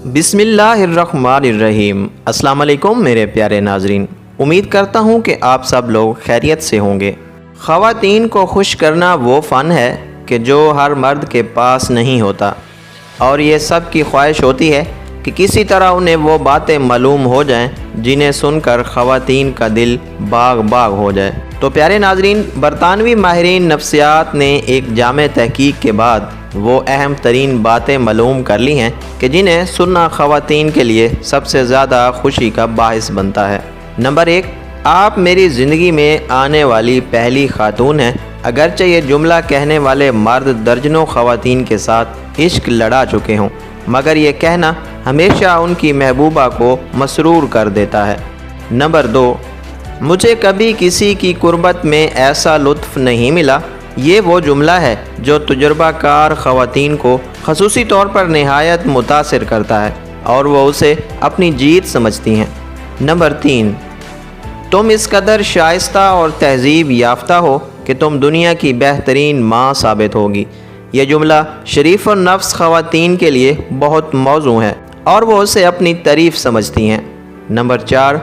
بسم اللہ الرحمن الرحیم۔ السلام علیکم میرے پیارے ناظرین، امید کرتا ہوں کہ آپ سب لوگ خیریت سے ہوں گے۔ خواتین کو خوش کرنا وہ فن ہے کہ جو ہر مرد کے پاس نہیں ہوتا، اور یہ سب کی خواہش ہوتی ہے کہ کسی طرح انہیں وہ باتیں معلوم ہو جائیں جنہیں سن کر خواتین کا دل باغ باغ ہو جائے۔ تو پیارے ناظرین، برطانوی ماہرین نفسیات نے ایک جامع تحقیق کے بعد وہ اہم ترین باتیں معلوم کر لی ہیں کہ جنہیں سننا خواتین کے لیے سب سے زیادہ خوشی کا باعث بنتا ہے۔ نمبر 1، آپ میری زندگی میں آنے والی پہلی خاتون ہیں۔ اگرچہ یہ جملہ کہنے والے مرد درجنوں خواتین کے ساتھ عشق لڑا چکے ہوں، مگر یہ کہنا ہمیشہ ان کی محبوبہ کو مسرور کر دیتا ہے۔ نمبر 2، مجھے کبھی کسی کی قربت میں ایسا لطف نہیں ملا۔ یہ وہ جملہ ہے جو تجربہ کار خواتین کو خصوصی طور پر نہایت متاثر کرتا ہے اور وہ اسے اپنی جیت سمجھتی ہیں۔ نمبر 3، تم اس قدر شائستہ اور تہذیب یافتہ ہو کہ تم دنیا کی بہترین ماں ثابت ہوگی۔ یہ جملہ شریف النفس خواتین کے لیے بہت موزوں ہے اور وہ اسے اپنی تعریف سمجھتی ہیں۔ نمبر 4،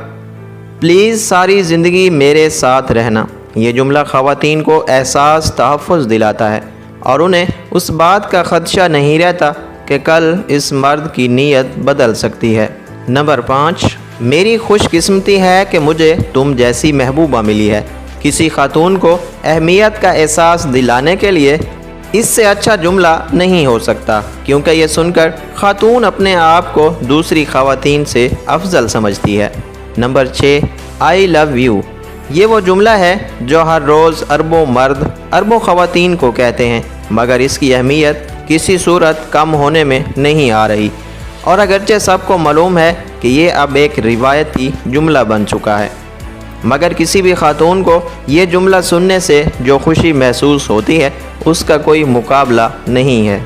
پلیز ساری زندگی میرے ساتھ رہنا۔ یہ جملہ خواتین کو احساس تحفظ دلاتا ہے اور انہیں اس بات کا خدشہ نہیں رہتا کہ کل اس مرد کی نیت بدل سکتی ہے۔ نمبر 5، میری خوش قسمتی ہے کہ مجھے تم جیسی محبوبہ ملی ہے۔ کسی خاتون کو اہمیت کا احساس دلانے کے لیے اس سے اچھا جملہ نہیں ہو سکتا، کیونکہ یہ سن کر خاتون اپنے آپ کو دوسری خواتین سے افضل سمجھتی ہے۔ Number 6، I love you. یہ وہ جملہ ہے جو ہر روز اربوں مرد اربوں خواتین کو کہتے ہیں، مگر اس کی اہمیت کسی صورت کم ہونے میں نہیں آ رہی، اور اگرچہ سب کو معلوم ہے کہ یہ اب ایک روایتی جملہ بن چکا ہے، مگر کسی بھی خاتون کو یہ جملہ سننے سے جو خوشی محسوس ہوتی ہے اس کا کوئی مقابلہ نہیں ہے۔